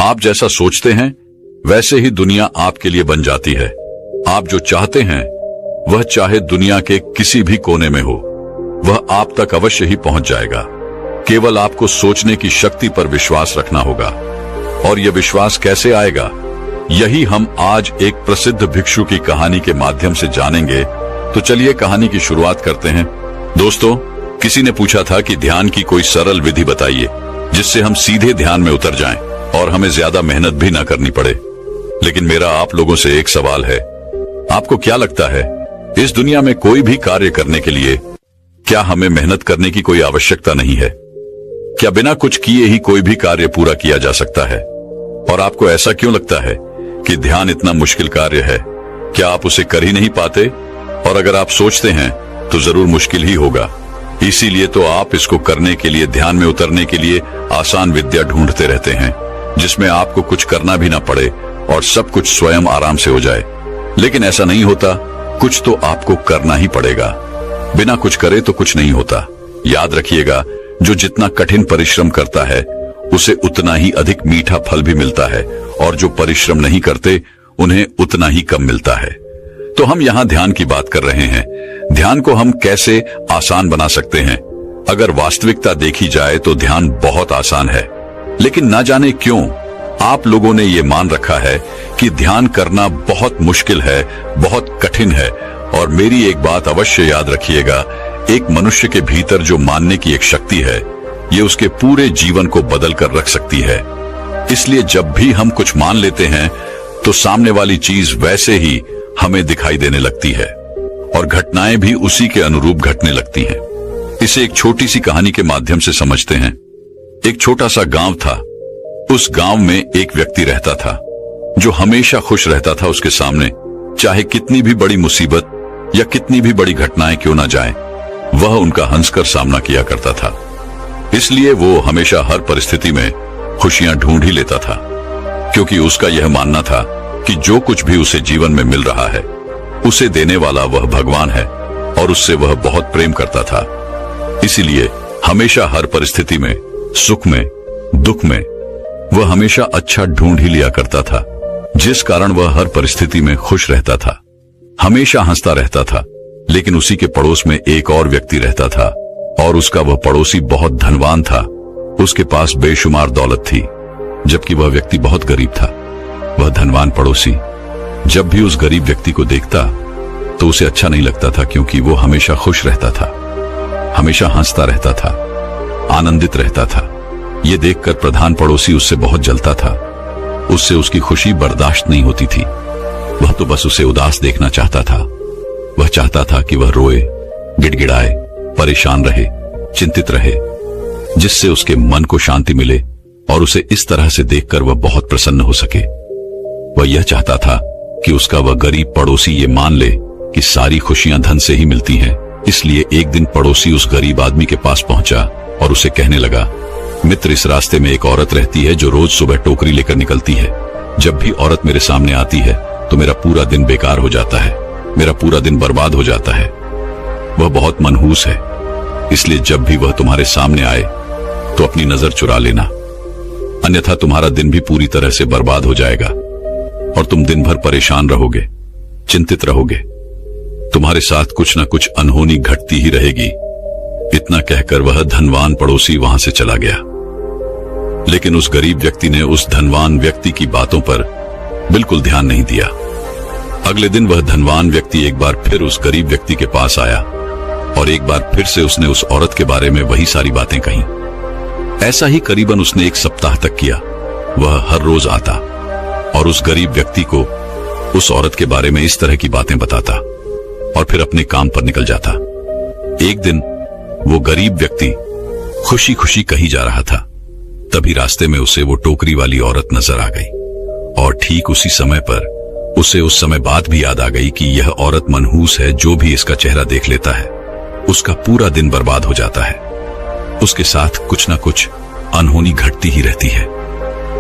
आप जैसा सोचते हैं वैसे ही दुनिया आपके लिए बन जाती है। आप जो चाहते हैं वह चाहे दुनिया के किसी भी कोने में हो, वह आप तक अवश्य ही पहुंच जाएगा। केवल आपको सोचने की शक्ति पर विश्वास रखना होगा। और यह विश्वास कैसे आएगा, यही हम आज एक प्रसिद्ध भिक्षु की कहानी के माध्यम से जानेंगे। तो चलिए कहानी की शुरुआत करते हैं। दोस्तों, किसी ने पूछा था कि ध्यान की कोई सरल विधि बताइए जिससे हम सीधे ध्यान में उतर जाएं और हमें ज्यादा मेहनत भी ना करनी पड़े। लेकिन मेरा आप लोगों से एक सवाल है, आपको क्या लगता है इस दुनिया में कोई भी कार्य करने के लिए क्या हमें मेहनत करने की कोई आवश्यकता नहीं है? क्या बिना कुछ किए ही कोई भी कार्य पूरा किया जा सकता है? और आपको ऐसा क्यों लगता है कि ध्यान इतना मुश्किल कार्य है? क्या आप उसे कर ही नहीं पाते? और अगर आप सोचते हैं तो जरूर मुश्किल ही होगा। इसीलिए तो आप इसको करने के लिए, ध्यान में उतरने के लिए आसान विद्या ढूंढते रहते हैं, जिसमें आपको कुछ करना भी ना पड़े और सब कुछ स्वयं आराम से हो जाए। लेकिन ऐसा नहीं होता, कुछ तो आपको करना ही पड़ेगा। बिना कुछ करे तो कुछ नहीं होता। याद रखिएगा, जो जितना कठिन परिश्रम करता है उसे उतना ही अधिक मीठा फल भी मिलता है, और जो परिश्रम नहीं करते उन्हें उतना ही कम मिलता है। तो हम यहाँ ध्यान की बात कर रहे हैं। ध्यान को हम कैसे आसान बना सकते हैं? अगर वास्तविकता देखी जाए तो ध्यान बहुत आसान है, लेकिन ना जाने क्यों आप लोगों ने ये मान रखा है कि ध्यान करना बहुत मुश्किल है, बहुत कठिन है। और मेरी एक बात अवश्य याद रखिएगा, एक मनुष्य के भीतर जो मानने की एक शक्ति है, ये उसके पूरे जीवन को बदल कर रख सकती है। इसलिए जब भी हम कुछ मान लेते हैं तो सामने वाली चीज वैसे ही हमें दिखाई देने लगती है और घटनाएं भी उसी के अनुरूप घटने लगती हैं। इसे एक छोटी सी कहानी के माध्यम से समझते हैं। एक छोटा सा गांव था। उस गांव में एक व्यक्ति रहता था जो हमेशा खुश रहता था। उसके सामने चाहे कितनी भी बड़ी मुसीबत या कितनी भी बड़ी घटनाएं क्यों ना जाएं, वह उनका हंसकर सामना किया करता था। इसलिए वो हमेशा हर परिस्थिति में खुशियां ढूंढ ही लेता था, क्योंकि उसका यह मानना था कि जो कुछ भी उसे जीवन में मिल रहा है उसे देने वाला वह भगवान है और उससे वह बहुत प्रेम करता था। इसीलिए हमेशा हर परिस्थिति में, सुख में, दुख में वह हमेशा अच्छा ढूंढ ही लिया करता था, जिस कारण वह हर परिस्थिति में खुश रहता था, हमेशा हंसता रहता था। लेकिन उसी के पड़ोस में एक और व्यक्ति रहता था और उसका वह पड़ोसी बहुत धनवान था। उसके पास बेशुमार दौलत थी, जबकि वह व्यक्ति बहुत गरीब था। वह धनवान पड़ोसी जब भी उस गरीब व्यक्ति को देखता तो उसे अच्छा नहीं लगता था, क्योंकि वो हमेशा खुश रहता था, हमेशा हंसता रहता था, आनंदित रहता था। ये देखकर प्रधान पड़ोसी उससे बहुत जलता था। उससे उसकी खुशी बर्दाश्त नहीं होती थी। वह तो बस उसे उदास देखना चाहता था। वह चाहता था कि वह रोए, गिड़गिड़ाए, परेशान रहे, चिंतित रहे, जिससे उसके मन को शांति मिले और उसे इस तरह से देखकर वह बहुत प्रसन्न हो सके। वह यह चाहता था कि उसका वह गरीब पड़ोसी ये मान ले कि सारी खुशियां धन से ही मिलती हैं। इसलिए एक दिन पड़ोसी उस गरीब आदमी के पास पहुंचा और उसे कहने लगा, मित्र, इस रास्ते में एक औरत रहती है जो रोज सुबह टोकरी लेकर निकलती है। जब भी औरत मेरे सामने आती है तो मेरा पूरा दिन बेकार हो जाता है, मेरा पूरा दिन बर्बाद हो जाता है। वह बहुत मनहूस है, इसलिए जब भी वह तुम्हारे सामने आए तो अपनी नजर चुरा लेना, अन्यथा तुम्हारा दिन भी पूरी तरह से बर्बाद हो जाएगा और तुम दिन भर परेशान रहोगे, चिंतित रहोगे। तुम्हारे साथ कुछ न कुछ अनहोनी घटती ही रहेगी। इतना कहकर वह धनवान पड़ोसी वहां से चला गया। लेकिन उस गरीब व्यक्ति ने उस धनवान व्यक्ति की बातों पर बिल्कुल ध्यान नहीं दिया। अगले दिन वह धनवान व्यक्ति एक बार फिर उस गरीब व्यक्ति के पास आया और एक बार फिर से उसने उस औरत के बारे में वही सारी बातें कही। ऐसा ही करीबन उसने एक सप्ताह तक किया। वह हर रोज आता और उस गरीब व्यक्ति को उस औरत के बारे में इस तरह की बातें बताता और फिर अपने काम पर निकल जाता। एक दिन वो गरीब व्यक्ति खुशी खुशी कहीं जा रहा था। तभी रास्ते में उसे वो टोकरी वाली औरत नजर आ गई और ठीक उसी समय पर उसे उस समय बात भी याद आ गई कि यह औरत मनहूस है। जो भी इसका चेहरा देख लेता है उसका पूरा दिन बर्बाद हो जाता है। उसके साथ कुछ ना कुछ अनहोनी घटती ही रहती है।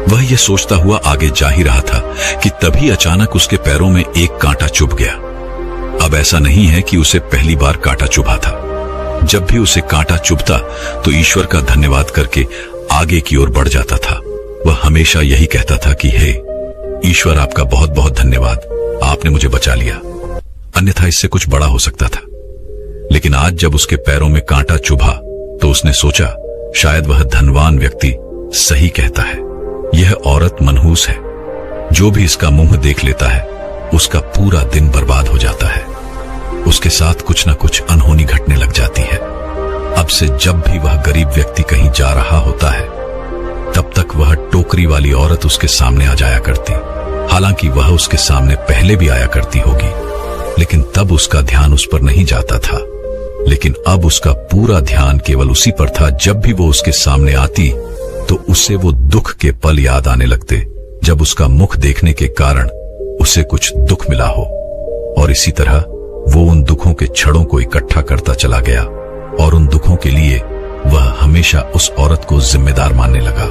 वह यह सोचता हुआ आगे जा ही रहा था कि तभी अचानक उसके पैरों में एक कांटा चुभ गया। अब ऐसा नहीं है कि उसे पहली बार कांटा चुभा था। जब भी उसे कांटा चुभता तो ईश्वर का धन्यवाद करके आगे की ओर बढ़ जाता था। वह हमेशा यही कहता था कि हे ईश्वर, आपका बहुत बहुत धन्यवाद, आपने मुझे बचा लिया, अन्यथा इससे कुछ बड़ा हो सकता था। लेकिन आज जब उसके पैरों में कांटा चुभा तो उसने सोचा शायद वह धनवान व्यक्ति सही कहता है। यह औरत मनहूस है, जो भी इसका मुंह देख लेता है उसका पूरा दिन बर्बाद हो जाता है। उसके साथ कुछ न कुछ अनहोनी घटने लग जाती है। अब से जब भी वह गरीब व्यक्ति कहीं जा रहा होता है तब तक वह टोकरी वाली औरत उसके सामने आ जाया करती। हालांकि वह उसके सामने पहले भी आया करती होगी, लेकिन तब उसका ध्यान उस पर नहीं जाता था। लेकिन अब उसका पूरा ध्यान केवल उसी पर था। जब भी वो उसके सामने आती तो उससे वो दुख के पल याद आने लगते, जब उसका मुख देखने के कारण उसे कुछ दुख मिला हो। और इसी तरह वो उन दुखों के छड़ों को इकट्ठा करता चला गया और उन दुखों के लिए वह हमेशा उस औरत को जिम्मेदार मानने लगा,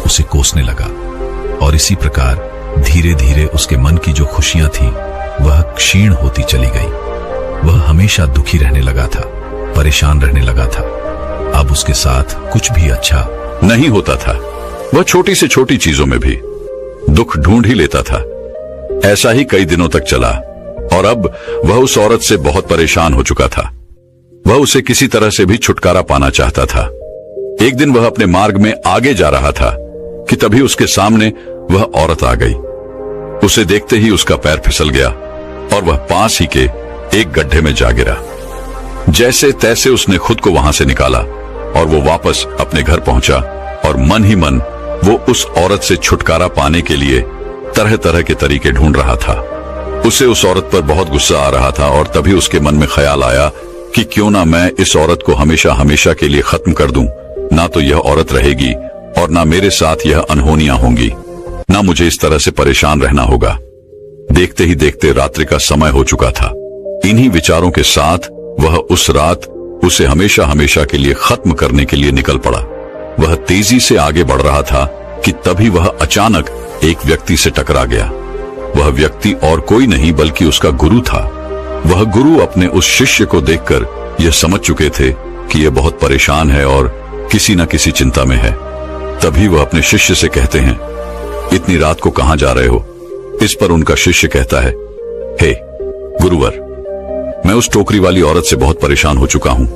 उसे कोसने लगा। और इसी प्रकार धीरे धीरे उसके मन की जो खुशियां थी वह क्षीण होती चली गई। वह हमेशा दुखी रहने लगा था, परेशान रहने लगा था। अब उसके साथ कुछ भी अच्छा नहीं होता था। वह छोटी से छोटी चीजों में भी दुख ढूंढ ही लेता था। ऐसा ही कई दिनों तक चला और अब वह उस औरत से बहुत परेशान हो चुका था। वह उसे किसी तरह से भी छुटकारा पाना चाहता था। एक दिन वह अपने मार्ग में आगे जा रहा था कि तभी उसके सामने वह औरत आ गई। उसे देखते ही उसका पैर फिसल गया और वह पास ही के एक गड्ढे में जा गिरा। जैसे तैसे उसने खुद को वहां से निकाला और वो वापस अपने घर पहुंचा और मन ही मन वो उस औरत से छुटकारा पाने के लिए तरह तरह के तरीके ढूंढ रहा था। उसे उस औरत पर बहुत गुस्सा आ रहा था और तभी उसके मन में ख्याल आया कि क्यों ना मैं इस औरत को हमेशा हमेशा के लिए खत्म कर दूं। ना तो यह औरत रहेगी और ना मेरे साथ यह अनहोनियां होंगी, ना मुझे इस तरह से परेशान रहना होगा। देखते ही देखते रात्रि का समय हो चुका था। इन्हीं विचारों के साथ वह उस रात उसे हमेशा हमेशा के लिए खत्म करने के लिए निकल पड़ा। वह तेजी से आगे बढ़ रहा था कि तभी वह अचानक एक व्यक्ति से टकरा गया। वह व्यक्ति और कोई नहीं बल्कि उसका गुरु था। वह गुरु अपने उस शिष्य को देखकर यह समझ चुके थे कि यह बहुत परेशान है और किसी न किसी चिंता में है। तभी वह अपने शिष्य से कहते हैं, इतनी रात को कहां जा रहे हो? इस पर उनका शिष्य कहता है, हे गुरुवर, मैं उस टोकरी वाली औरत से बहुत परेशान हो चुका हूं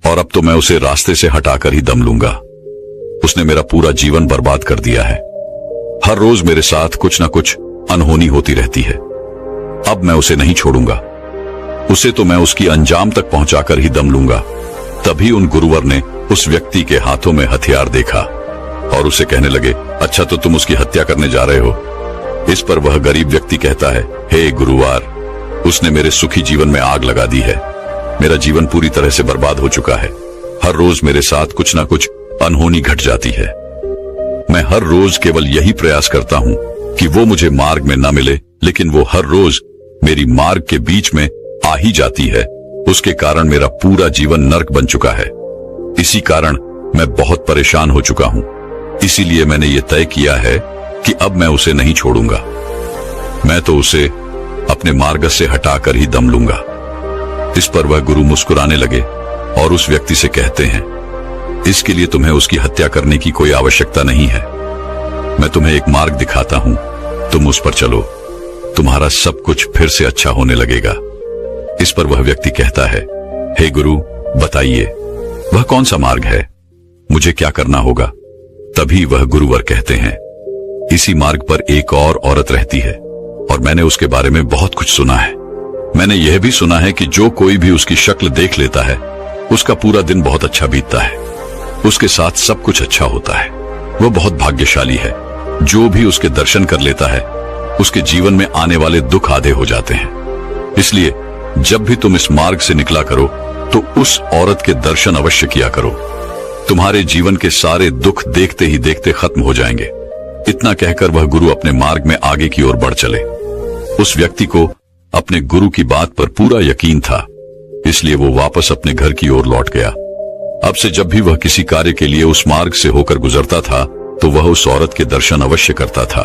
और अब तो मैं उसे रास्ते से हटाकर ही दम लूंगा। उसने मेरा पूरा जीवन बर्बाद कर दिया है। हर रोज मेरे साथ कुछ न कुछ अनहोनी होती रहती है। अब मैं उसे नहीं छोड़ूंगा। उसे तो मैं उसकी अंजाम तक पहुंचाकर ही दम लूंगा। तभी उन गुरुवर ने उस व्यक्ति के हाथों में हथियार देखा और उसे कहने लगे, अच्छा तो तुम उसकी हत्या करने जा रहे हो? इस पर वह गरीब व्यक्ति कहता है, हे गुरुवार, उसने मेरे सुखी जीवन में आग लगा दी है। मेरा जीवन पूरी तरह से बर्बाद हो चुका है। हर रोज मेरे साथ कुछ ना कुछ अनहोनी घट जाती है। मैं हर रोज केवल यही प्रयास करता हूं कि वो मुझे मार्ग में न मिले, लेकिन वो हर रोज मेरी मार्ग के बीच में आ ही जाती है। उसके कारण मेरा पूरा जीवन नर्क बन चुका है। इसी कारण मैं बहुत परेशान हो चुका हूं। इसीलिए मैंने ये तय किया है कि अब मैं उसे नहीं छोड़ूंगा। मैं तो उसे अपने मार्ग से हटाकर ही दम लूंगा। इस पर वह गुरु मुस्कुराने लगे और उस व्यक्ति से कहते हैं, इसके लिए तुम्हें उसकी हत्या करने की कोई आवश्यकता नहीं है। मैं तुम्हें एक मार्ग दिखाता हूं, तुम उस पर चलो, तुम्हारा सब कुछ फिर से अच्छा होने लगेगा। इस पर वह व्यक्ति कहता है, हे गुरु, बताइए वह कौन सा मार्ग है? मुझे क्या करना होगा? तभी वह गुरुवर कहते हैं, इसी मार्ग पर एक और औरत रहती है और मैंने उसके बारे में बहुत कुछ सुना है। मैंने यह भी सुना है कि जो कोई भी उसकी शक्ल देख लेता है उसका पूरा दिन बहुत अच्छा बीतता है, उसके साथ सब कुछ अच्छा होता है। वह बहुत भाग्यशाली है। जो भी उसके दर्शन कर लेता है उसके जीवन में आने वाले दुख आधे हो जाते हैं। इसलिए जब भी तुम इस मार्ग से निकला करो तो उस औरत के दर्शन अवश्य किया करो। तुम्हारे जीवन के सारे दुख देखते ही देखते खत्म हो जाएंगे। इतना कहकर वह गुरु अपने मार्ग में आगे की ओर बढ़ चले। उस व्यक्ति को अपने गुरु की बात पर पूरा यकीन था, इसलिए वो वापस अपने घर की ओर लौट गया। अब से जब भी वह किसी कार्य के लिए उस मार्ग से होकर गुजरता था तो वह उस औरत के दर्शन अवश्य करता था।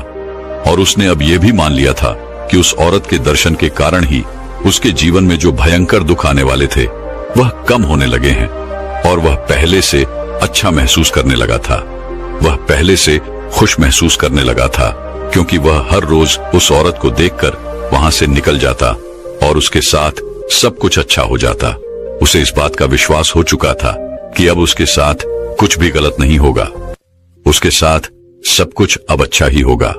और उसने अब यह भी मान लिया था कि उस औरत के दर्शन के कारण ही उसके जीवन में जो भयंकर दुख आने वाले थे वह कम होने लगे हैं और वह पहले से अच्छा महसूस करने लगा था। वह पहले से खुश महसूस करने लगा था, क्योंकि वह हर रोज उस औरत को देखकर वहां से निकल जाता और उसके साथ सब कुछ अच्छा हो जाता। उसे इस बात का विश्वास हो चुका था कि अब उसके साथ कुछ भी गलत नहीं होगा, उसके साथ सब कुछ अब अच्छा ही होगा।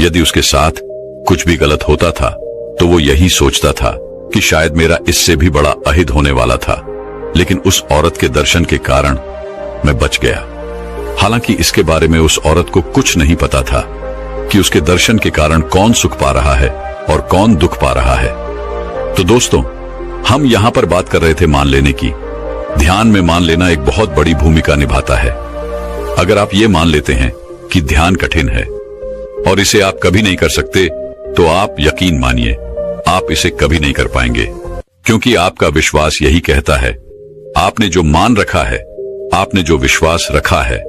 यदि उसके साथ कुछ भी गलत होता था तो वो यही सोचता था कि शायद मेरा इससे भी बड़ा अहित होने वाला था, लेकिन उस औरत के दर्शन के कारण मैं बच गया। हालांकि इसके बारे में उस औरत को कुछ नहीं पता था कि उसके दर्शन के कारण कौन सुख पा रहा है और कौन दुख पा रहा है। तो दोस्तों, हम यहां पर बात कर रहे थे मान लेने की। ध्यान में मान लेना एक बहुत बड़ी भूमिका निभाता है। अगर आप ये मान लेते हैं कि ध्यान कठिन है और इसे आप कभी नहीं कर सकते, तो आप यकीन मानिए आप इसे कभी नहीं कर पाएंगे, क्योंकि आपका विश्वास यही कहता है। आपने जो मान रखा है, आपने जो विश्वास रखा है,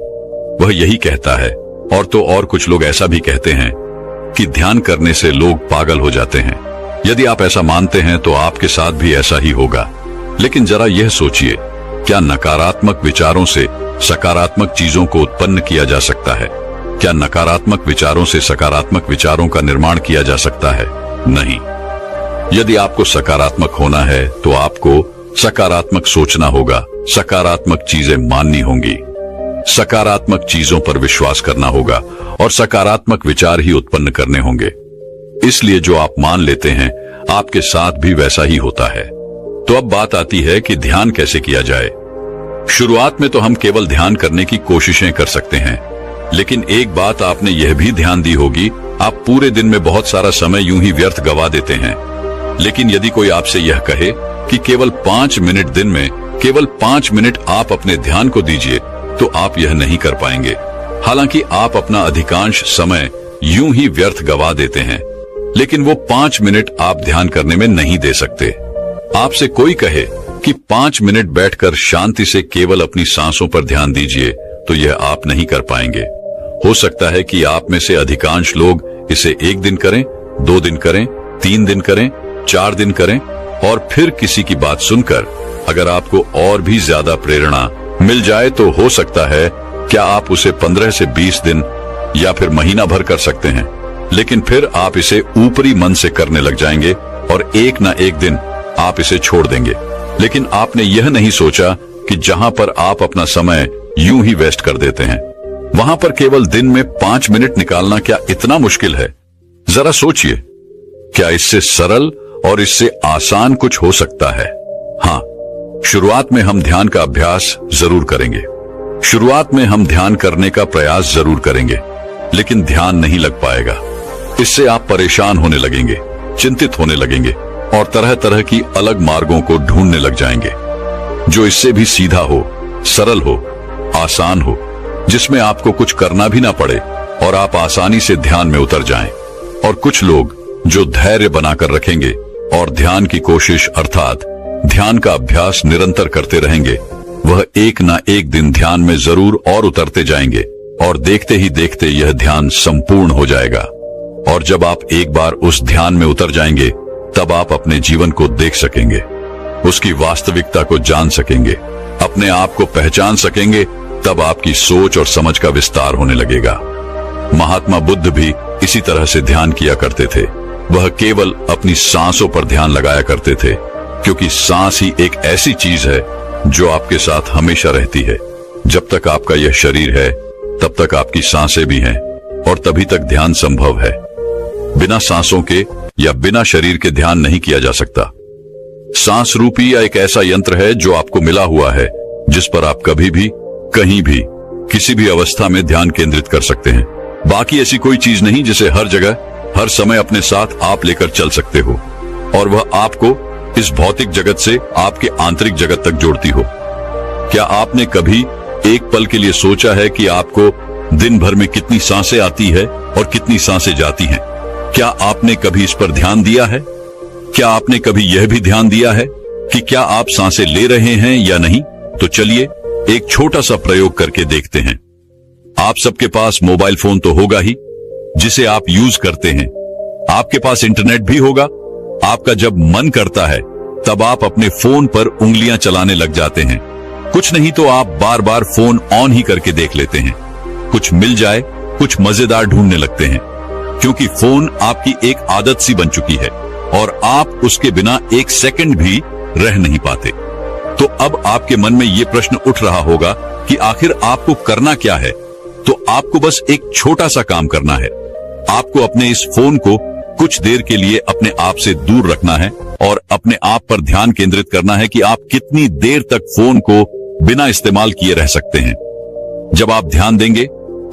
वह यही कहता है। और तो और कुछ लोग ऐसा भी कहते हैं कि ध्यान करने से लोग पागल हो जाते हैं। यदि आप ऐसा मानते हैं तो आपके साथ भी ऐसा ही होगा। लेकिन जरा यह सोचिए, क्या नकारात्मक विचारों से सकारात्मक चीजों को उत्पन्न किया जा सकता है? क्या नकारात्मक विचारों से सकारात्मक विचारों का निर्माण किया जा सकता है? नहीं। यदि आपको सकारात्मक होना है तो आपको सकारात्मक सोचना होगा, सकारात्मक चीजें माननी होंगी, सकारात्मक चीजों पर विश्वास करना होगा और सकारात्मक विचार ही उत्पन्न करने होंगे। इसलिए जो आप मान लेते हैं आपके साथ भी वैसा ही होता है। तो अब बात आती है कि ध्यान कैसे किया जाए। शुरुआत में तो हम केवल ध्यान करने की कोशिशें कर सकते हैं, लेकिन एक बात आपने यह भी ध्यान दी होगी, आप पूरे दिन में बहुत सारा समय यूं ही व्यर्थ गवा देते हैं। लेकिन यदि कोई आपसे यह कहे कि केवल 5 मिनट दिन में, केवल 5 मिनट आप अपने ध्यान को दीजिए, तो आप यह नहीं कर पाएंगे। हालांकि आप अपना अधिकांश समय यूं ही व्यर्थ गवा देते हैं, लेकिन वो 5 मिनट आप ध्यान करने में नहीं दे सकते। आपसे कोई कहे कि 5 मिनट बैठकर शांति से केवल अपनी सांसों पर ध्यान दीजिए, तो यह आप नहीं कर पाएंगे। हो सकता है कि आप में से अधिकांश लोग इसे 1 दिन करें, 2 दिन करें, 3 दिन करें, 4 दिन करें, और फिर किसी की बात सुनकर अगर आपको और भी ज्यादा प्रेरणा मिल जाए तो हो सकता है क्या आप उसे 15 से 20 दिन या फिर महीना भर कर सकते हैं। लेकिन फिर आप इसे ऊपरी मन से करने लग जाएंगे और एक ना एक दिन आप इसे छोड़ देंगे। लेकिन आपने यह नहीं सोचा कि जहां पर आप अपना समय यूं ही वेस्ट कर देते हैं, वहां पर केवल दिन में 5 मिनट निकालना क्या इतना मुश्किल है? जरा सोचिए, क्या इससे सरल और इससे आसान कुछ हो सकता है? हाँ, शुरुआत में हम ध्यान का अभ्यास जरूर करेंगे, शुरुआत में हम ध्यान करने का प्रयास जरूर करेंगे, लेकिन ध्यान नहीं लग पाएगा। इससे आप परेशान होने लगेंगे, चिंतित होने लगेंगे और तरह तरह की अलग मार्गों को ढूंढने लग जाएंगे, जो इससे भी सीधा हो, सरल हो, आसान हो, जिसमें आपको कुछ करना भी ना पड़े और आप आसानी से ध्यान में उतर जाएं। और कुछ लोग जो धैर्य बनाकर रखेंगे और ध्यान की कोशिश अर्थात ध्यान का अभ्यास निरंतर करते रहेंगे, वह एक ना एक दिन ध्यान में जरूर और उतरते जाएंगे और देखते ही देखते यह ध्यान संपूर्ण हो जाएगा। और जब आप एक बार उस ध्यान में उतर जाएंगे, तब आप अपने जीवन को देख सकेंगे, उसकी वास्तविकता को जान सकेंगे, अपने आप को पहचान सकेंगे। तब आपकी सोच और समझ का विस्तार होने लगेगा। महात्मा बुद्ध भी इसी तरह से ध्यान किया करते थे। वह केवल अपनी सांसों पर ध्यान लगाया करते थे, क्योंकि सांस ही एक ऐसी चीज है जो आपके साथ हमेशा रहती है। जब तक आपका यह शरीर है, तब तक आपकी सांसें भी हैं और तभी तक ध्यान संभव है। बिना सांसों के या बिना शरीर के ध्यान नहीं किया जा सकता। सांस रूपी या एक ऐसा यंत्र है जो आपको मिला हुआ है, जिस पर आप कभी भी, कहीं भी, किसी भी अवस्था में ध्यान केंद्रित कर सकते हैं। बाकी ऐसी कोई चीज नहीं जिसे हर जगह, हर समय अपने साथ आप लेकर चल सकते हो और वह आपको इस भौतिक जगत से आपके आंतरिक जगत तक जोड़ती हो। क्या आपने कभी एक पल के लिए सोचा है कि आपको दिन भर में कितनी सांसें आती है और कितनी सांसें जाती हैं? क्या आपने कभी इस पर ध्यान दिया है? क्या आपने कभी यह भी ध्यान दिया है कि क्या आप सांसें ले रहे हैं या नहीं? तो चलिए एक छोटा सा प्रयोग करके देखते हैं। आप सबके पास मोबाइल फोन तो होगा ही, जिसे आप यूज करते हैं। आपके पास इंटरनेट भी होगा। आपका जब मन करता है तब आप अपने फोन पर उंगलियां चलाने लग जाते हैं। कुछ नहीं तो आप बार बार फोन ऑन ही करके देख लेते हैं। कुछ मिल जाए कुछ मजेदार ढूंढने लगते हैं, क्योंकि फोन आपकी एक आदत सी बन चुकी है और आप उसके बिना एक सेकंड भी रह नहीं पाते। तो अब आपके मन में यह प्रश्न उठ रहा होगा कि आखिर आपको करना क्या है। तो आपको बस एक छोटा सा काम करना है। आपको अपने इस फोन को कुछ देर के लिए अपने आप से दूर रखना है और अपने आप पर ध्यान केंद्रित करना है कि आप कितनी देर तक फोन को बिना इस्तेमाल किए रह सकते हैं। जब आप ध्यान देंगे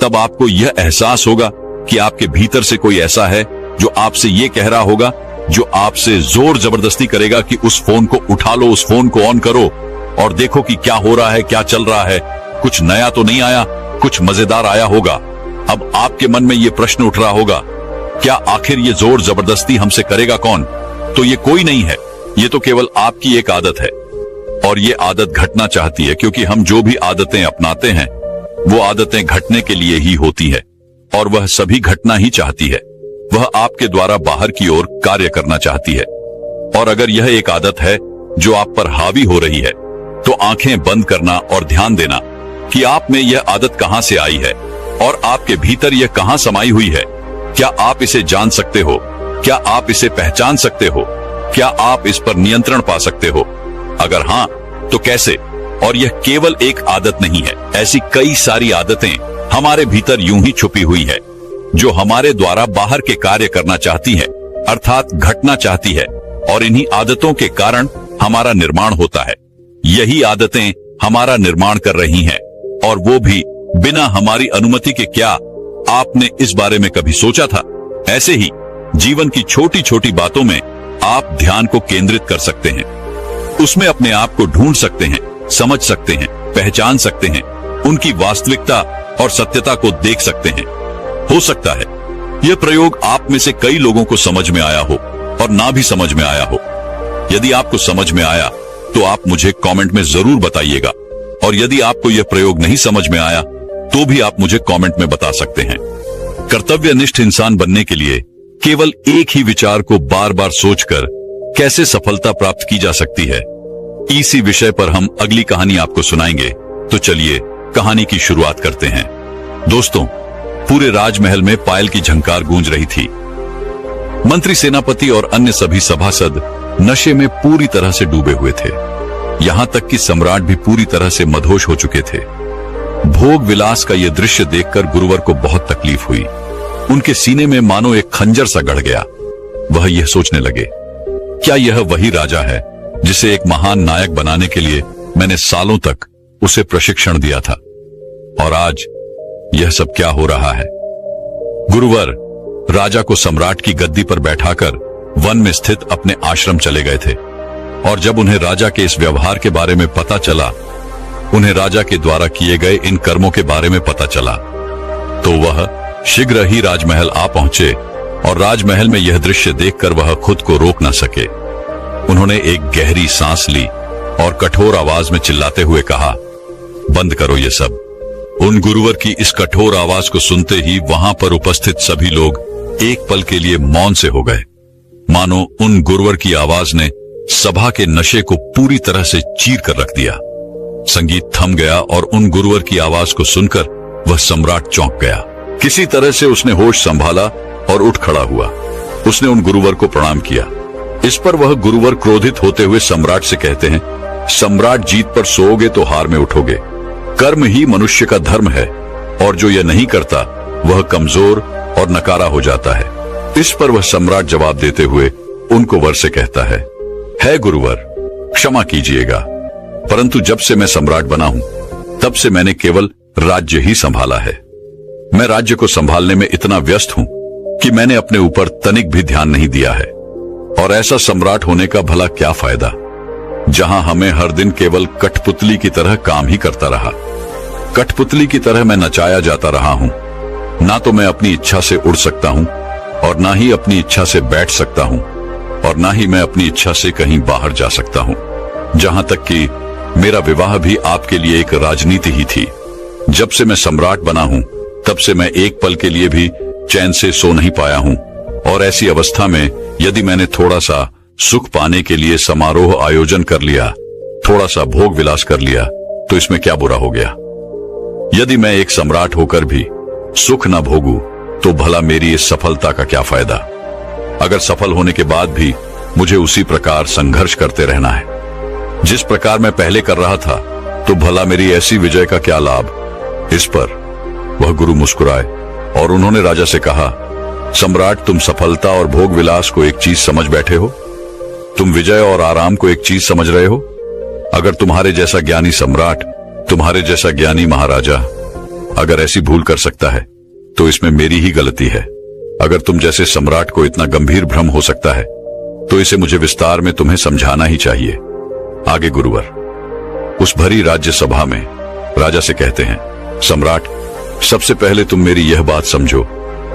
तब आपको यह एहसास होगा कि आपके भीतर से कोई ऐसा है जो आपसे यह कह रहा होगा, जो आपसे जोर जबरदस्ती करेगा कि उस फोन को उठा लो, उस फोन को ऑन करो और देखो कि क्या हो रहा है, क्या चल रहा है, कुछ नया तो नहीं आया, कुछ मजेदार आया होगा। अब आपके मन में यह प्रश्न उठ रहा होगा, क्या आखिर ये जोर जबरदस्ती हमसे करेगा कौन? तो ये कोई नहीं है, ये तो केवल आपकी एक आदत है और ये आदत घटना चाहती है, क्योंकि हम जो भी आदतें अपनाते हैं वो आदतें घटने के लिए ही होती है और वह सभी घटना ही चाहती है। वह आपके द्वारा बाहर की ओर कार्य करना चाहती है। और अगर यह एक आदत है जो आप पर हावी हो रही है तो आंखें बंद करना और ध्यान देना कि आप में यह आदत कहां से आई है और आपके भीतर यह कहां समाई हुई है। क्या आप इसे जान सकते हो? क्या आप इसे पहचान सकते हो? क्या आप इस पर नियंत्रण पा सकते हो? अगर हां तो कैसे? और यह केवल एक आदत नहीं है, ऐसी कई सारी आदतें हमारे भीतर यूं ही छुपी हुई है जो हमारे द्वारा बाहर के कार्य करना चाहती है, अर्थात घटना चाहती है। और इन्हीं आदतों के कारण हमारा निर्माण होता है। यही आदतें हमारा निर्माण कर रही हैं और वो भी बिना हमारी अनुमति के। क्या आपने इस बारे में कभी सोचा था? ऐसे ही जीवन की छोटी छोटी बातों में आप ध्यान को केंद्रित कर सकते हैं, उसमें अपने आप को ढूंढ सकते हैं, समझ सकते हैं, पहचान सकते हैं, उनकी वास्तविकता और सत्यता को देख सकते हैं। हो सकता है यह प्रयोग आप में से कई लोगों को समझ में आया हो और ना भी समझ में आया हो। यदि आपको समझ में आया तो आप मुझे कमेंट में जरूर बताइएगा, और यदि आपको यह प्रयोग नहीं समझ में आया तो भी आप मुझे कमेंट में बता सकते हैं। कर्तव्यनिष्ठ इंसान बनने के लिए केवल एक ही विचार को बार बार सोचकर कैसे सफलता प्राप्त की जा सकती है, इसी विषय पर हम अगली कहानी आपको सुनाएंगे। तो चलिए कहानी की शुरुआत करते हैं। दोस्तों, पूरे राजमहल में पायल की झंकार गूंज रही थी। मंत्री, सेनापति और अन्य सभी सभासद नशे में पूरी तरह से डूबे हुए थे। यहां तक कि सम्राट भी पूरी तरह से मदहोश हो चुके थे। भोग विलास का यह दृश्य देखकर गुरुवर को बहुत तकलीफ हुई। उनके सीने में मानो एक खंजर सा गड़ गया। वह यह सोचने लगे, क्या यह वही राजा है जिसे एक महान नायक बनाने के लिए मैंने सालों तक उसे प्रशिक्षण दिया था? और आज यह सब क्या हो रहा है? गुरुवर राजा को सम्राट की गद्दी पर बैठाकर वन में स्थित अपने आश्रम चले गए थे, और जब उन्हें राजा के इस व्यवहार के बारे में पता चला, उन्हें राजा के द्वारा किए गए इन कर्मों के बारे में पता चला, तो वह शीघ्र ही राजमहल आ पहुंचे। और राजमहल में यह दृश्य देखकर वह खुद को रोक न सके। उन्होंने एक गहरी सांस ली और कठोर आवाज में चिल्लाते हुए कहा, बंद करो ये सब। उन गुरुवर की इस कठोर आवाज को सुनते ही वहां पर उपस्थित सभी लोग एक पल के लिए मौन से हो गए, मानो उन गुरुवर की आवाज ने सभा के नशे को पूरी तरह से चीर कर रख दिया। संगीत थम गया और उन गुरुवर की आवाज को सुनकर वह सम्राट चौंक गया। किसी तरह से उसने होश संभाला और उठ खड़ा हुआ। उसने उन गुरुवर को प्रणाम किया। इस पर वह गुरुवर क्रोधित होते हुए सम्राट से कहते हैं, सम्राट, जीत पर सोओगे तो हार में उठोगे। कर्म ही मनुष्य का धर्म है और जो यह नहीं करता वह कमजोर और नकारा हो जाता है। इस पर वह सम्राट जवाब देते हुए उनको वर से कहता है गुरुवर, क्षमा कीजिएगा, परंतु जब से मैं सम्राट बना हूं तब से मैंने केवल राज्य ही संभाला है। मैं राज्य को संभालने में इतना व्यस्त हूं कि मैंने अपने ऊपर तनिक भी ध्यान नहीं दिया है। और ऐसा सम्राट होने का भला क्या फायदा, जहां हमें हर दिन केवल कठपुतली की तरह काम ही करता रहा। कठपुतली की तरह मैं नचाया जाता रहा हूं। ना तो मैं अपनी इच्छा से उड़ सकता हूं और ना ही अपनी इच्छा से बैठ सकता हूं, और ना ही मैं अपनी इच्छा से कहीं बाहर जा सकता हूं। जहां तक कि मेरा विवाह भी आपके लिए एक राजनीति ही थी। जब से मैं सम्राट बना हूं तब से मैं एक पल के लिए भी चैन से सो नहीं पाया हूं। और ऐसी अवस्था में यदि मैंने थोड़ा सा सुख पाने के लिए समारोह आयोजन कर लिया, थोड़ा सा भोग विलास कर लिया, तो इसमें क्या बुरा हो गया? यदि मैं एक सम्राट होकर भी सुख न भोगूं तो भला मेरी इस सफलता का क्या फायदा। अगर सफल होने के बाद भी मुझे उसी प्रकार संघर्ष करते रहना है जिस प्रकार मैं पहले कर रहा था, तो भला मेरी ऐसी विजय का क्या लाभ। इस पर वह गुरु मुस्कुराए और उन्होंने राजा से कहा, सम्राट, तुम सफलता और भोग विलास को एक चीज समझ बैठे हो, तुम विजय और आराम को एक चीज समझ रहे हो। अगर तुम्हारे जैसा ज्ञानी सम्राट, तुम्हारे जैसा ज्ञानी महाराजा अगर ऐसी भूल कर सकता है तो इसमें मेरी ही गलती है। अगर तुम जैसे सम्राट को इतना गंभीर भ्रम हो सकता है तो इसे मुझे विस्तार में तुम्हें समझाना ही चाहिए। आगे गुरुवर उस भरी राज्य सभा में राजा से कहते हैं, सम्राट, सबसे पहले तुम मेरी यह बात समझो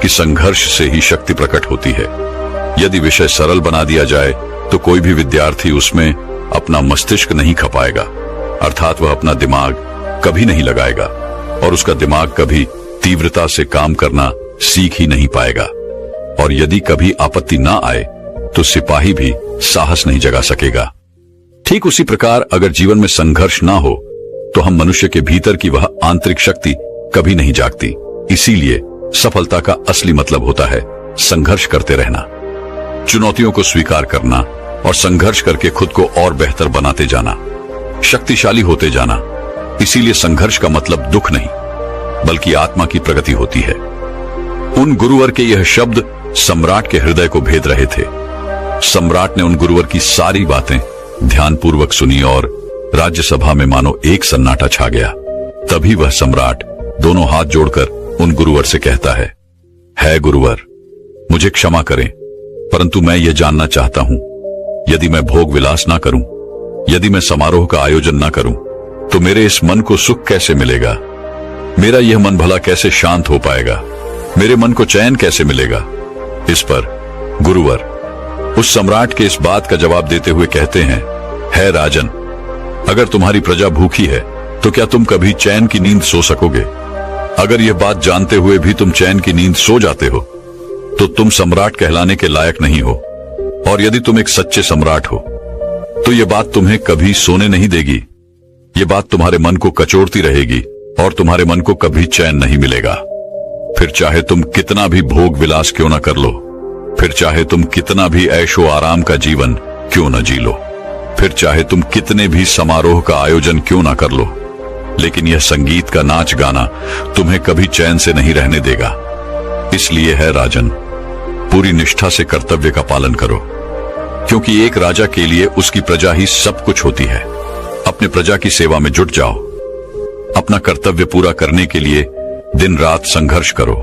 कि संघर्ष से ही शक्ति प्रकट होती है। यदि विषय सरल बना दिया जाए तो कोई भी विद्यार्थी उसमें अपना मस्तिष्क नहीं खपाएगा, अर्थात वह अपना दिमाग कभी नहीं लगाएगा और उसका दिमाग कभी तीव्रता से काम करना सीख ही नहीं पाएगा। और यदि कभी आपत्ति ना आए तो सिपाही भी साहस नहीं जगा सकेगा। ठीक उसी प्रकार अगर जीवन में संघर्ष ना हो तो हम मनुष्य के भीतर की वह आंतरिक शक्ति कभी नहीं जागती। इसीलिए सफलता का असली मतलब होता है संघर्ष करते रहना, चुनौतियों को स्वीकार करना और संघर्ष करके खुद को और बेहतर बनाते जाना, शक्तिशाली होते जाना। इसीलिए संघर्ष का मतलब दुख नहीं बल्कि आत्मा की प्रगति होती है। उन गुरुवर के यह शब्द सम्राट के हृदय को भेद रहे थे। सम्राट ने उन गुरुवर की सारी बातें ध्यानपूर्वक सुनी और राज्यसभा में मानो एक सन्नाटा छा गया। तभी वह सम्राट दोनों हाथ जोड़कर उन गुरुवर से कहता है गुरुवर, मुझे क्षमा करें, परंतु मैं ये जानना चाहता हूं, यदि मैं भोग विलास ना करूं, यदि मैं समारोह का आयोजन ना करूं, तो मेरे इस मन को सुख कैसे मिलेगा? मेरा यह मन भला कैसे शांत हो पाएगा? मेरे मन को चैन कैसे मिलेगा? इस पर गुरुवर उस सम्राट के इस बात का जवाब देते हुए कहते हैं, है राजन, अगर तुम्हारी प्रजा भूखी है तो क्या तुम कभी चैन की नींद सो सकोगे? अगर यह बात जानते हुए भी तुम चैन की नींद सो जाते हो तो तुम सम्राट कहलाने के लायक नहीं हो। और यदि तुम एक सच्चे सम्राट हो तो यह बात तुम्हें कभी सोने नहीं देगी। यह बात तुम्हारे मन को कचोड़ती रहेगी और तुम्हारे मन को कभी चैन नहीं मिलेगा। फिर चाहे तुम कितना भी भोग विलास क्यों न कर लो, फिर चाहे तुम कितना भी ऐशो आराम का जीवन क्यों न जी लो, फिर चाहे तुम कितने भी समारोह का आयोजन क्यों ना कर लो, लेकिन यह संगीत का नाच गाना तुम्हें कभी चैन से नहीं रहने देगा। इसलिए है राजन, पूरी निष्ठा से कर्तव्य का पालन करो, क्योंकि एक राजा के लिए उसकी प्रजा ही सब कुछ होती है। अपने प्रजा की सेवा में जुट जाओ। अपना कर्तव्य पूरा करने के लिए दिन रात संघर्ष करो।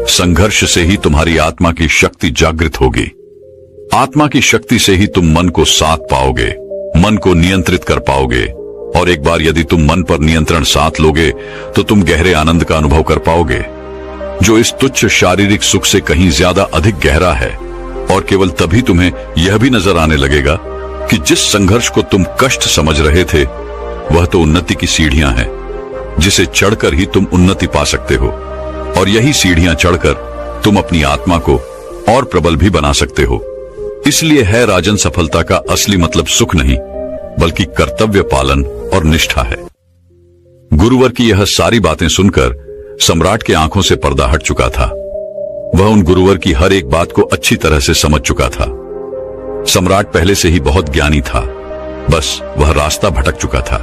संघर्ष से ही तुम्हारी आत्मा की शक्ति जागृत होगी। आत्मा की शक्ति से ही तुम मन को साथ पाओगे, मन को नियंत्रित कर पाओगे। और एक बार यदि तुम मन पर नियंत्रण साथ लोगे तो तुम गहरे आनंद का अनुभव कर पाओगे, जो इस तुच्छ शारीरिक सुख से कहीं ज्यादा अधिक गहरा है। और केवल तभी तुम्हें यह भी नजर आने लगेगा कि जिस संघर्ष को तुम कष्ट समझ रहे थे वह तो उन्नति की सीढ़ियां हैं, जिसे चढ़कर ही तुम उन्नति पा सकते हो। और यही सीढ़ियां चढ़कर तुम अपनी आत्मा को और प्रबल भी बना सकते हो। इसलिए है राजन, सफलता का असली मतलब सुख नहीं बल्कि कर्तव्य पालन और निष्ठा है। गुरुवर की यह सारी बातें सुनकर सम्राट के आंखों से पर्दा हट चुका था। वह उन गुरुवर की हर एक बात को अच्छी तरह से समझ चुका था। सम्राट पहले से ही बहुत ज्ञानी था, बस वह रास्ता भटक चुका था।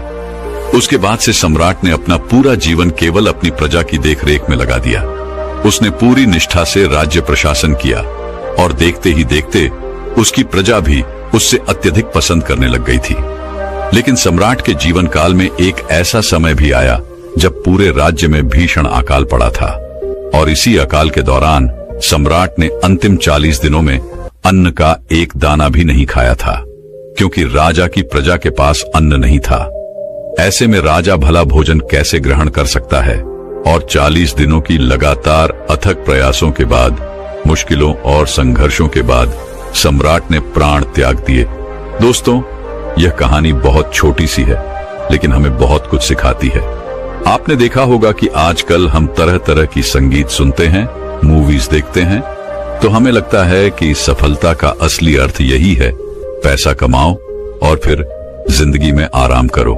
उसके बाद से सम्राट ने अपना पूरा जीवन केवल अपनी प्रजा की देखरेख में लगा दिया। उसने पूरी निष्ठा से राज्य प्रशासन किया और देखते ही देखते उसकी प्रजा भी उससे अत्यधिक पसंद करने लग गई थी। लेकिन सम्राट के जीवन काल में एक ऐसा समय भी आया जब पूरे राज्य में भीषण अकाल पड़ा था। और इसी अकाल के दौरान सम्राट ने अंतिम 40 दिनों में अन्न का एक दाना भी नहीं खाया था, क्योंकि राजा की प्रजा के पास अन्न नहीं था। ऐसे में राजा भला भोजन कैसे ग्रहण कर सकता है? और 40 दिनों की लगातार अथक प्रयासों के बाद, मुश्किलों और संघर्षों के बाद सम्राट ने प्राण त्याग दिए। दोस्तों, यह कहानी बहुत छोटी सी है लेकिन हमें बहुत कुछ सिखाती है। आपने देखा होगा कि आजकल हम तरह तरह की संगीत सुनते हैं, मूवीज देखते हैं, तो हमें लगता है कि सफलता का असली अर्थ यही है, पैसा कमाओ और फिर जिंदगी में आराम करो,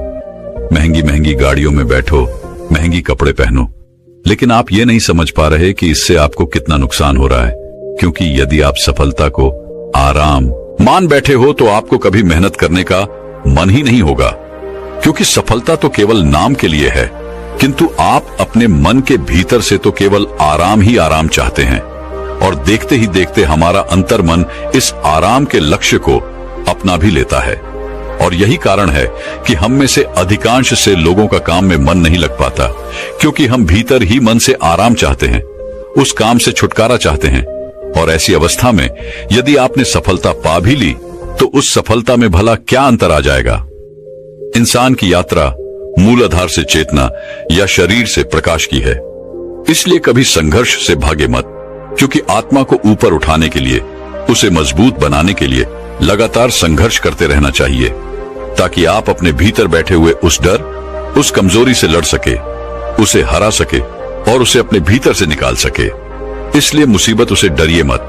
महंगी महंगी गाड़ियों में बैठो, महंगी कपड़े पहनो। लेकिन आप ये नहीं समझ पा रहे कि इससे आपको कितना नुकसान हो रहा है, क्योंकि यदि आप सफलता को आराम मान बैठे हो तो आपको कभी मेहनत करने का मन ही नहीं होगा, क्योंकि सफलता तो केवल नाम के लिए है, किंतु आप अपने मन के भीतर से तो केवल आराम ही आराम चाहते हैं। और देखते ही देखते हमारा अंतर्मन इस आराम के लक्ष्य को अपना भी लेता है। और यही कारण है कि हम में से अधिकांश से लोगों का काम में मन नहीं लग पाता, क्योंकि हम भीतर ही मन से आराम चाहते हैं, उस काम से छुटकारा चाहते हैं। और ऐसी अवस्था में यदि आपने सफलता पा भी ली तो उस सफलता में भला क्या अंतर आ जाएगा। इंसान की यात्रा मूलाधार से चेतना या शरीर से प्रकाश की है, इसलिए कभी संघर्ष से भागे मत, क्योंकि आत्मा को ऊपर उठाने के लिए, उसे मजबूत बनाने के लिए लगातार संघर्ष करते रहना चाहिए, ताकि आप अपने भीतर बैठे हुए उस डर, उस कमजोरी से लड़ सके, उसे हरा सके और उसे अपने भीतर से निकाल सके। इसलिए मुसीबतों से डरिए मत,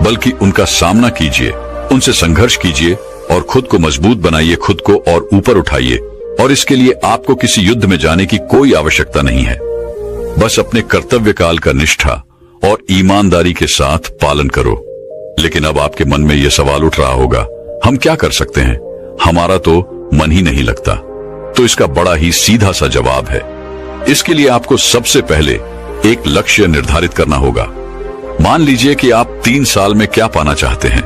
बल्कि उनका सामना कीजिए, उनसे संघर्ष कीजिए और खुद को मजबूत बनाइए, खुद को और ऊपर उठाइए। और इसके लिए आपको किसी युद्ध में जाने की कोई आवश्यकता नहीं है। बस अपने कर्तव्य काल का निष्ठा और ईमानदारी के साथ पालन करो। लेकिन अब आपके मन में यह सवाल उठ रहा होगा, हम क्या कर सकते हैं, हमारा तो मन ही नहीं लगता। तो इसका बड़ा ही सीधा सा जवाब है। इसके लिए आपको सबसे पहले एक लक्ष्य निर्धारित करना होगा। मान लीजिए कि आप 3 साल में क्या पाना चाहते हैं,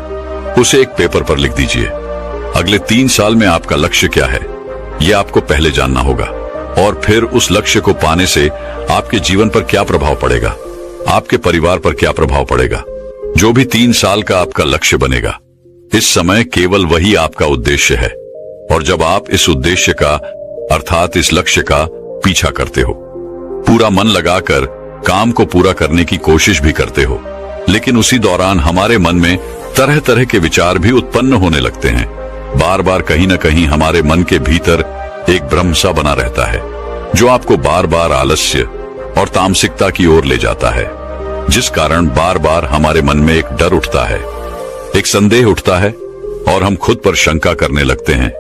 उसे एक पेपर पर लिख दीजिए। अगले 3 साल में आपका लक्ष्य क्या है, यह आपको पहले जानना होगा। और फिर उस लक्ष्य को पाने से आपके जीवन पर क्या प्रभाव पड़ेगा, आपके परिवार पर क्या प्रभाव पड़ेगा। जो भी 3 साल का आपका लक्ष्य बनेगा, इस समय केवल वही आपका उद्देश्य है। और जब आप इस उद्देश्य का अर्थात इस लक्ष्य का पीछा करते हो, पूरा मन लगाकर काम को पूरा करने की कोशिश भी करते हो, लेकिन उसी दौरान हमारे मन में तरह तरह के विचार भी उत्पन्न होने लगते हैं। बार बार कहीं न कहीं हमारे मन के भीतर एक भ्रम सा बना रहता है, जो आपको बार बार आलस्य और तामसिकता की ओर ले जाता है, जिस कारण बार बार हमारे मन में एक डर उठता है, एक संदेह उठता है और हम खुद पर शंका करने लगते हैं।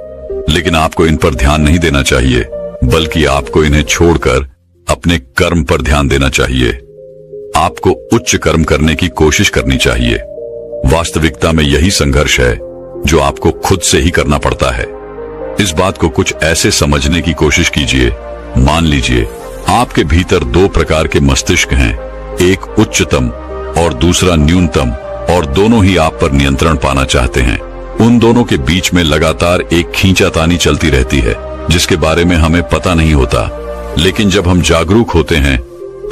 लेकिन आपको इन पर ध्यान नहीं देना चाहिए, बल्कि आपको इन्हें छोड़कर अपने कर्म पर ध्यान देना चाहिए। आपको उच्च कर्म करने की कोशिश करनी चाहिए। वास्तविकता में यही संघर्ष है जो आपको खुद से ही करना पड़ता है। इस बात को कुछ ऐसे समझने की कोशिश कीजिए। मान लीजिए आपके भीतर 2 प्रकार के मस्तिष्क हैं, एक उच्चतम और दूसरा न्यूनतम, और दोनों ही आप पर नियंत्रण पाना चाहते हैं। उन दोनों के बीच में लगातार एक खींचातानी चलती रहती है, जिसके बारे में हमें पता नहीं होता। लेकिन जब हम जागरूक होते हैं,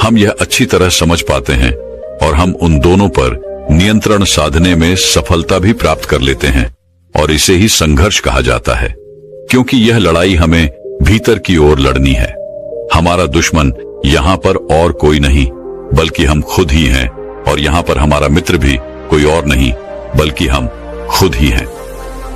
हम यह अच्छी तरह समझ पाते हैं और हम उन दोनों पर नियंत्रण साधने में सफलता भी प्राप्त कर लेते हैं। और इसे ही संघर्ष कहा जाता है, क्योंकि यह लड़ाई हमें भीतर की ओर लड़नी है। हमारा दुश्मन यहाँ पर और कोई नहीं बल्कि हम खुद ही हैं, और यहाँ पर हमारा मित्र भी कोई और नहीं बल्कि हम खुद ही हैं।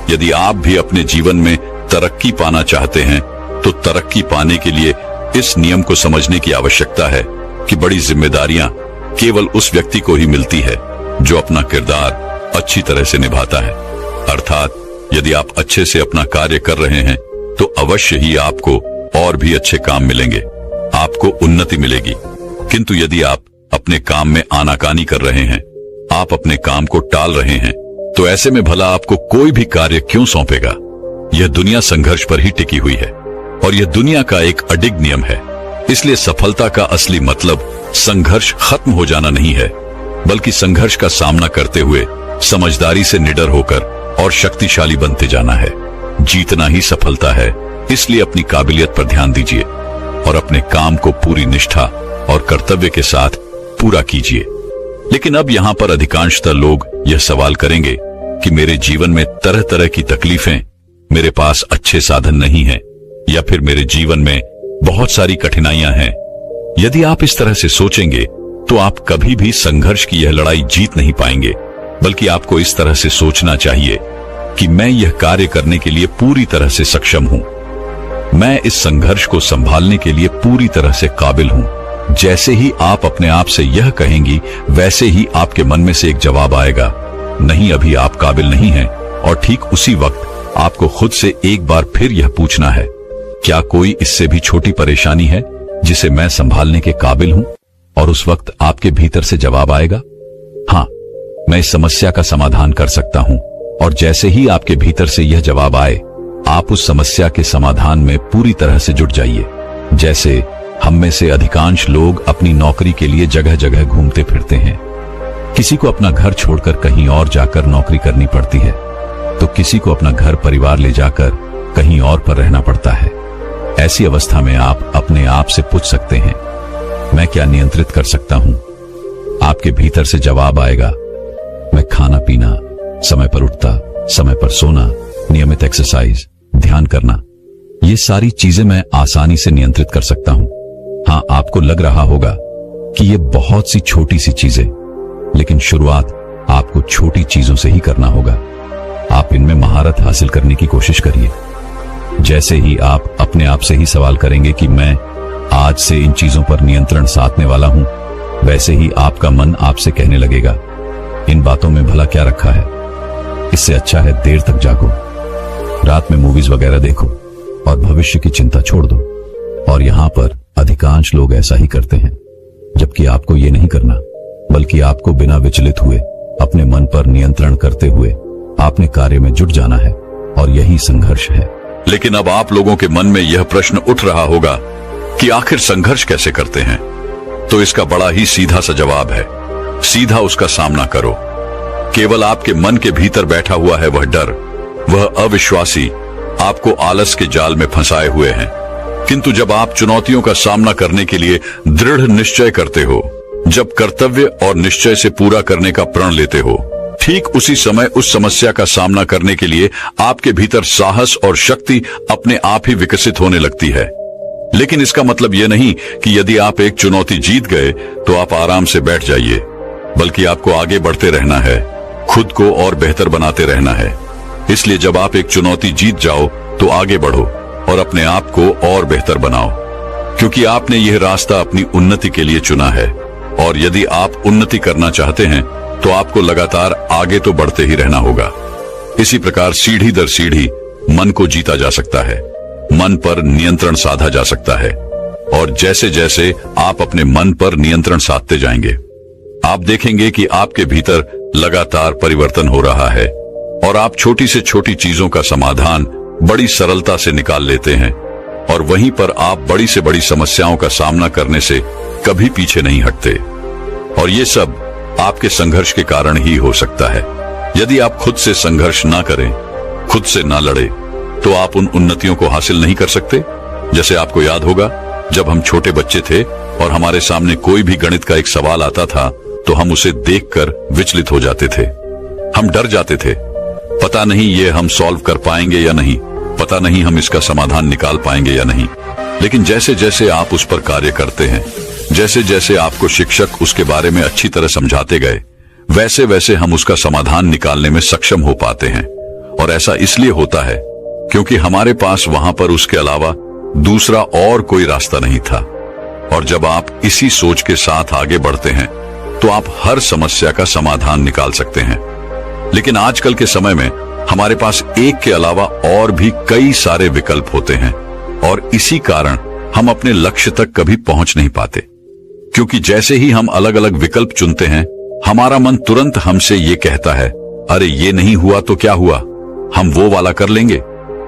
यदि आप भी अपने जीवन में तरक्की पाना चाहते हैं, तो तरक्की पाने के लिए इस नियम को समझने की आवश्यकता है कि बड़ी जिम्मेदारियां केवल उस व्यक्ति को ही मिलती है जो अपना किरदार अच्छी तरह से निभाता है। अर्थात यदि आप अच्छे से अपना कार्य कर रहे हैं तो अवश्य ही आपको और भी अच्छे काम मिलेंगे, आपको उन्नति मिलेगी। किंतु यदि आप अपने काम में आनाकानी कर रहे हैं, आप अपने काम को टाल रहे हैं, तो ऐसे में भला आपको कोई भी कार्य क्यों सौंपेगा। यह दुनिया संघर्ष पर ही टिकी हुई है और यह दुनिया का एक अडिग नियम है। इसलिए सफलता का असली मतलब संघर्ष खत्म हो जाना नहीं है, बल्कि संघर्ष का सामना करते हुए समझदारी से निडर होकर और शक्तिशाली बनते जाना है। जीतना ही सफलता है। इसलिए अपनी काबिलियत पर ध्यान दीजिए और अपने काम को पूरी निष्ठा और कर्तव्य के साथ पूरा कीजिए। लेकिन अब यहाँ पर अधिकांशतः लोग यह सवाल करेंगे कि मेरे जीवन में तरह तरह की तकलीफें, मेरे पास अच्छे साधन नहीं है, या फिर मेरे जीवन में बहुत सारी कठिनाइयां हैं। यदि आप इस तरह से सोचेंगे तो आप कभी भी संघर्ष की यह लड़ाई जीत नहीं पाएंगे, बल्कि आपको इस तरह से सोचना चाहिए कि मैं यह कार्य करने के लिए पूरी तरह से सक्षम हूं, मैं इस संघर्ष को संभालने के लिए पूरी तरह से काबिल हूं। जैसे ही आप अपने आप से यह कहेंगी, वैसे ही आपके मन में से एक जवाब आएगा, नहीं अभी आप काबिल नहीं हैं। और ठीक उसी वक्त आपको खुद से एक बार फिर यह पूछना है, क्या कोई इससे भी छोटी परेशानी है जिसे मैं संभालने के काबिल हूं। और उस वक्त आपके भीतर से जवाब आएगा, हाँ, मैं इस समस्या का समाधान कर सकता हूं। और जैसे ही आपके भीतर से यह जवाब आए, आप उस समस्या के समाधान में पूरी तरह से जुट जाइए। जैसे हम में से अधिकांश लोग अपनी नौकरी के लिए जगह जगह घूमते फिरते हैं। किसी को अपना घर छोड़कर कहीं और जाकर नौकरी करनी पड़ती है, तो किसी को अपना घर परिवार ले जाकर कहीं और पर रहना पड़ता है। ऐसी अवस्था में आप अपने आप से पूछ सकते हैं, मैं क्या नियंत्रित कर सकता हूं? आपके भीतर से जवाब आएगा, मैं खाना पीना, समय पर उठता, समय पर सोना, नियमित एक्सरसाइज, ध्यान करना, ये सारी चीजें मैं आसानी से नियंत्रित कर सकता हूं। हां, आपको लग रहा होगा कि ये बहुत सी छोटी सी चीजें, लेकिन शुरुआत आपको छोटी चीजों से ही करना होगा। आप इनमें महारत हासिल करने की कोशिश करिए। जैसे ही आप अपने आप से ही सवाल करेंगे कि मैं आज से इन चीजों पर नियंत्रण साधने वाला हूं, वैसे ही आपका मन आपसे कहने लगेगा, इन बातों में भला क्या रखा है, इससे अच्छा है देर तक जागो, रात में मूवीज वगैरह देखो और भविष्य की चिंता छोड़ दो। और यहां पर अधिकांश लोग ऐसा ही करते हैं, जबकि आपको ये नहीं करना, बल्कि आपको बिना विचलित हुए अपने मन पर नियंत्रण करते हुए आपने कार्य में जुट जाना है। और यही संघर्ष है। लेकिन अब आप लोगों के मन में यह प्रश्न उठ रहा होगा कि आखिर संघर्ष कैसे करते हैं? तो इसका बड़ा ही सीधा सा जवाब है, सीधा उसका सामना करो। केवल आपके मन के भीतर बैठा हुआ है वह डर, वह अविश्वासी आपको आलस के जाल में फंसाए हुए हैं। किंतु जब आप चुनौतियों का सामना करने के लिए दृढ़ निश्चय करते हो, जब कर्तव्य और निश्चय से पूरा करने का प्रण लेते हो, ठीक उसी समय उस समस्या का सामना करने के लिए आपके भीतर साहस और शक्ति अपने आप ही विकसित होने लगती है। लेकिन इसका मतलब यह नहीं कि यदि आप एक चुनौती जीत गए तो आप आराम से बैठ जाइए, बल्कि आपको आगे बढ़ते रहना है, खुद को और बेहतर बनाते रहना है। इसलिए जब आप एक चुनौती जीत जाओ तो आगे बढ़ो और अपने आप को और बेहतर बनाओ, क्योंकि आपने यह रास्ता अपनी उन्नति के लिए चुना है। और यदि आप उन्नति करना चाहते हैं तो आपको लगातार आगे तो बढ़ते ही रहना होगा। इसी प्रकार सीढ़ी दर सीढ़ी मन को जीता जा सकता है, मन पर नियंत्रण साधा जा सकता है। और जैसे जैसे आप अपने मन पर नियंत्रण साधते जाएंगे, आप देखेंगे कि आपके भीतर लगातार परिवर्तन हो रहा है और आप छोटी से छोटी चीजों का समाधान बड़ी सरलता से निकाल लेते हैं। और वहीं पर आप बड़ी से बड़ी समस्याओं का सामना करने से कभी पीछे नहीं हटते। और ये सब आपके संघर्ष के कारण ही हो सकता है। यदि आप खुद से संघर्ष ना करें, खुद से ना लड़े, तो आप उन उन्नतियों को हासिल नहीं कर सकते। जैसे आपको याद होगा, जब हम छोटे बच्चे थे और हमारे सामने कोई भी गणित का एक सवाल आता था तो हम उसे देखकर विचलित हो जाते थे। हम डर जाते थे, पता नहीं ये हम सॉल्व कर पाएंगे या नहीं, पता नहीं हम इसका समाधान निकाल पाएंगे या नहीं। लेकिन जैसे जैसे आप उस पर कार्य करते हैं, जैसे जैसे आपको शिक्षक उसके बारे में अच्छी तरह समझाते गए, वैसे वैसे हम उसका समाधान निकालने में सक्षम हो पाते हैं। और ऐसा इसलिए होता है क्योंकि हमारे पास वहां पर उसके अलावा दूसरा और कोई रास्ता नहीं था। और जब आप इसी सोच के साथ आगे बढ़ते हैं तो आप हर समस्या का समाधान निकाल सकते हैं। लेकिन आजकल के समय में हमारे पास एक के अलावा और भी कई सारे विकल्प होते हैं और इसी कारण हम अपने लक्ष्य तक कभी पहुंच नहीं पाते। क्योंकि जैसे ही हम अलग अलग विकल्प चुनते हैं, हमारा मन तुरंत हमसे ये कहता है, अरे ये नहीं हुआ तो क्या हुआ, हम वो वाला कर लेंगे,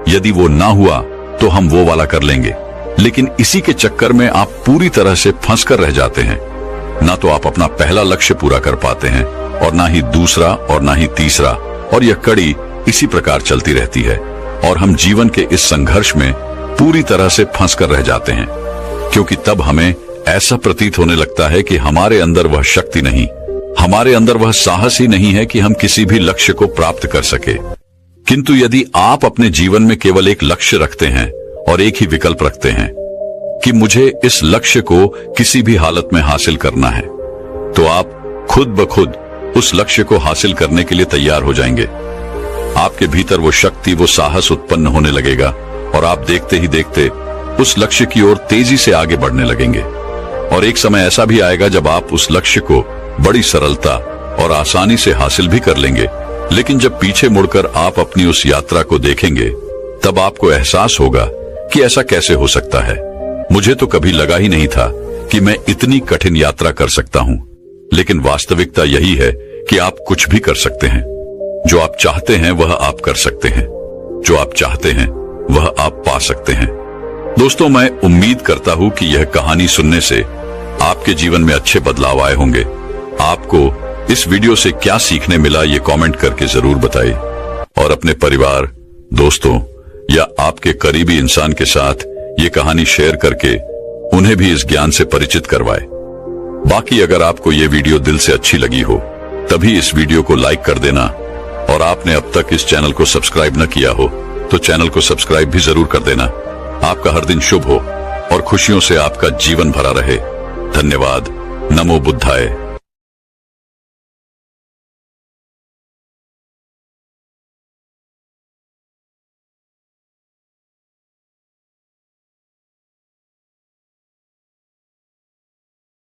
यदि वो ना हुआ तो हम वो वाला कर लेंगे। लेकिन इसी के चक्कर में आप पूरी तरह से फंस कर रह जाते हैं। ना तो आप अपना पहला लक्ष्य पूरा कर पाते हैं और ना ही दूसरा और ना ही तीसरा, और यह कड़ी इसी प्रकार चलती रहती है। और हम जीवन के इस संघर्ष में पूरी तरह से फंस कर रह जाते हैं, क्योंकि तब हमें ऐसा प्रतीत होने लगता है कि हमारे अंदर वह शक्ति नहीं, हमारे अंदर वह साहस ही नहीं है कि हम किसी भी लक्ष्य को प्राप्त कर सके। किंतु यदि आप अपने जीवन में केवल एक लक्ष्य रखते हैं और एक ही विकल्प रखते हैं कि मुझे इस लक्ष्य को किसी भी हालत में हासिल करना है, तो आप खुद ब खुद उस लक्ष्य को हासिल करने के लिए तैयार हो जाएंगे। आपके भीतर वो शक्ति, वो साहस उत्पन्न होने लगेगा और आप देखते ही देखते उस लक्ष्य की ओर तेजी से आगे बढ़ने लगेंगे। और एक समय ऐसा भी आएगा जब आप उस लक्ष्य को बड़ी सरलता और आसानी से हासिल भी कर लेंगे। लेकिन जब पीछे मुड़कर आप अपनी उस यात्रा को देखेंगे, तब आपको एहसास होगा कि ऐसा कैसे हो सकता है। मुझे तो कभी लगा ही नहीं था कि मैं इतनी कठिन यात्रा कर सकता हूं, लेकिन वास्तविकता यही है कि आप कुछ भी कर सकते हैं। जो आप चाहते हैं वह आप कर सकते हैं, जो आप चाहते हैं वह आप पा सकते हैं। दोस्तों, मैं उम्मीद करता हूं कि यह कहानी सुनने से आपके जीवन में अच्छे बदलाव आए होंगे। आपको इस वीडियो से क्या सीखने मिला ये कमेंट करके जरूर बताइए, और अपने परिवार, दोस्तों या आपके करीबी इंसान के साथ ये कहानी शेयर करके उन्हें भी इस ज्ञान से परिचित करवाए। बाकी अगर आपको ये वीडियो दिल से अच्छी लगी हो तभी इस वीडियो को लाइक कर देना, और आपने अब तक इस चैनल को सब्सक्राइब न किया हो तो चैनल को सब्सक्राइब भी जरूर कर देना। आपका हर दिन शुभ हो और खुशियों से आपका जीवन भरा रहे। धन्यवाद। नमो बुद्धाय।